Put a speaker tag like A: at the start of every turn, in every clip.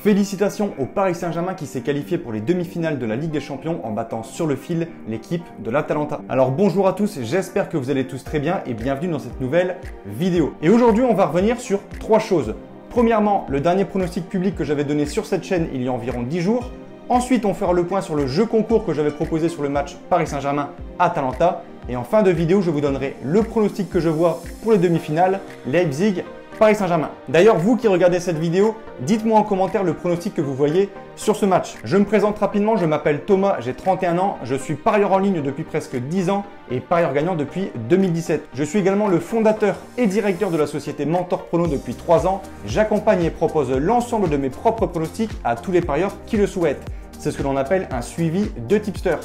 A: Félicitations au Paris Saint-Germain qui s'est qualifié pour les demi-finales de la Ligue des Champions en battant sur le fil l'équipe de l'Atalanta. Alors bonjour à tous, j'espère que vous allez tous très bien et bienvenue dans cette nouvelle vidéo. Et aujourd'hui on va revenir sur trois choses. Premièrement, le dernier pronostic public que j'avais donné sur cette chaîne il y a environ 10 jours. Ensuite, on fera le point sur le jeu concours que j'avais proposé sur le match Paris Saint-Germain-Atalanta. Et en fin de vidéo, je vous donnerai le pronostic que je vois pour les demi-finales, Leipzig, Paris Saint-Germain. D'ailleurs, vous qui regardez cette vidéo, dites-moi en commentaire le pronostic que vous voyez sur ce match. Je me présente rapidement, je m'appelle Thomas, j'ai 31 ans, je suis parieur en ligne depuis presque 10 ans et parieur gagnant depuis 2017. Je suis également le fondateur et directeur de la société Mentor Prono depuis 3 ans. J'accompagne et propose l'ensemble de mes propres pronostics à tous les parieurs qui le souhaitent. C'est ce que l'on appelle un suivi de tipster.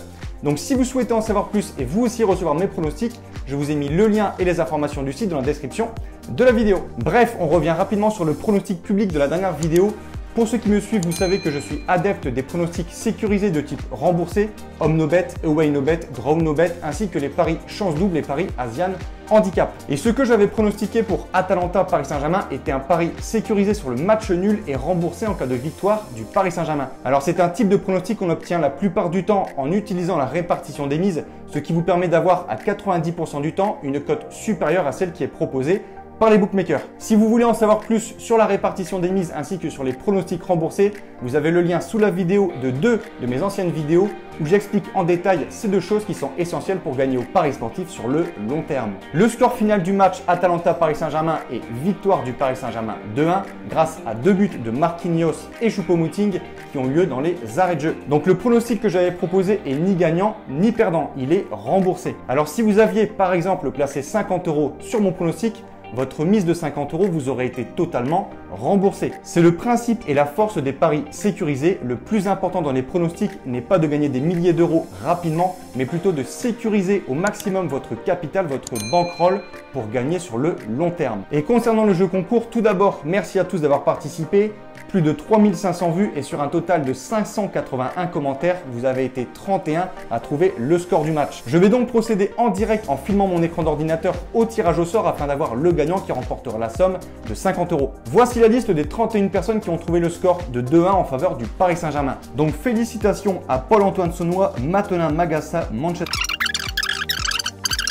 A: Donc si vous souhaitez en savoir plus et vous aussi recevoir mes pronostics, je vous ai mis le lien et les informations du site dans la description de la vidéo. Bref, on revient rapidement sur le pronostic public de la dernière vidéo. Pour ceux qui me suivent, vous savez que je suis adepte des pronostics sécurisés de type remboursé, home no bet, away no bet, draw no bet, ainsi que les paris chance double et paris Asian handicap. Et ce que j'avais pronostiqué pour Atalanta Paris Saint-Germain était un pari sécurisé sur le match nul et remboursé en cas de victoire du Paris Saint-Germain. Alors c'est un type de pronostic qu'on obtient la plupart du temps en utilisant la répartition des mises, ce qui vous permet d'avoir à 90% du temps une cote supérieure à celle qui est proposée par les bookmakers. Si vous voulez en savoir plus sur la répartition des mises ainsi que sur les pronostics remboursés, vous avez le lien sous la vidéo de 2 de mes anciennes vidéos où j'explique en détail ces deux choses qui sont essentielles pour gagner au pari sportif sur le long terme. Le score final du match Atalanta-Paris Saint-Germain est victoire du Paris Saint-Germain 2-1 grâce à 2 buts de Marquinhos et Choupo-Moting qui ont lieu dans les arrêts de jeu. Donc le pronostic que j'avais proposé est ni gagnant ni perdant, il est remboursé. Alors si vous aviez par exemple placé 50 € sur mon pronostic, votre mise de 50 € vous aurait été totalement remboursée. C'est le principe et la force des paris sécurisés. Le plus important dans les pronostics n'est pas de gagner des milliers d'euros rapidement, mais plutôt de sécuriser au maximum votre capital, votre bankroll pour gagner sur le long terme. Et concernant le jeu concours, tout d'abord, merci à tous d'avoir participé. Plus de 3500 vues et sur un total de 581 commentaires, vous avez été 31 à trouver le score du match. Je vais donc procéder en direct en filmant mon écran d'ordinateur au tirage au sort afin d'avoir le gagnant qui remportera la somme de 50 €. Voici la liste des 31 personnes qui ont trouvé le score de 2-1 en faveur du Paris Saint-Germain. Donc félicitations à Paul-Antoine Saunois, Matenin Magassa, Manchester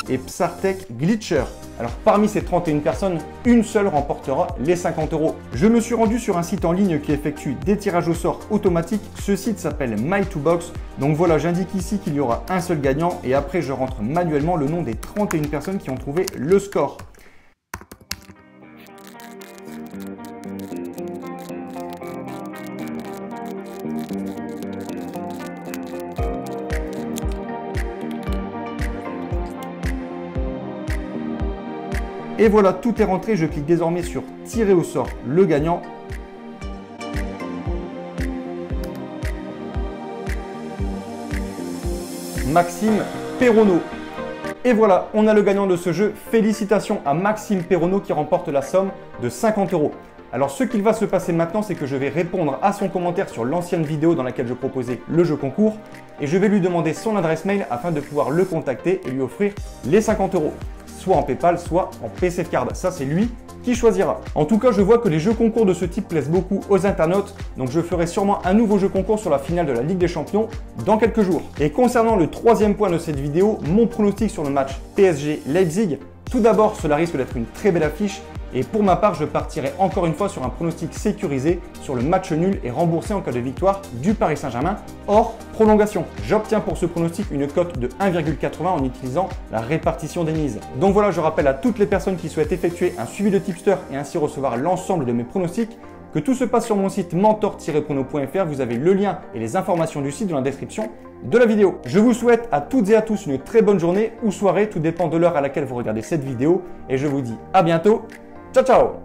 A: et Psartek Glitcher. Alors parmi ces 31 personnes, une seule remportera les 50 €. Je me suis rendu sur un site en ligne qui effectue des tirages au sort automatiques. Ce site s'appelle My2Box. Donc voilà, j'indique ici qu'il y aura un seul gagnant et après je rentre manuellement le nom des 31 personnes qui ont trouvé le score. Et voilà, tout est rentré. Je clique désormais sur tirer au sort le gagnant. Maxime Perronneau. Et voilà, on a le gagnant de ce jeu. Félicitations à Maxime Perronneau qui remporte la somme de 50 €. Alors ce qu'il va se passer maintenant, c'est que je vais répondre à son commentaire sur l'ancienne vidéo dans laquelle je proposais le jeu concours et je vais lui demander son adresse mail afin de pouvoir le contacter et lui offrir les 50 €. Soit en PayPal, soit en PC Card. Ça, c'est lui qui choisira. En tout cas, je vois que les jeux concours de ce type plaisent beaucoup aux internautes, donc je ferai sûrement un nouveau jeu concours sur la finale de la Ligue des Champions dans quelques jours. Et concernant le troisième point de cette vidéo, mon pronostic sur le match PSG-Leipzig, tout d'abord, cela risque d'être une très belle affiche. Et pour ma part, je partirai encore une fois sur un pronostic sécurisé sur le match nul et remboursé en cas de victoire du Paris Saint-Germain hors prolongation. J'obtiens pour ce pronostic une cote de 1,80 en utilisant la répartition des mises. Donc voilà, je rappelle à toutes les personnes qui souhaitent effectuer un suivi de tipster et ainsi recevoir l'ensemble de mes pronostics que tout se passe sur mon site mentor-prono.fr. Vous avez le lien et les informations du site dans la description de la vidéo. Je vous souhaite à toutes et à tous une très bonne journée ou soirée, tout dépend de l'heure à laquelle vous regardez cette vidéo et je vous dis à bientôt. Ciao, ciao!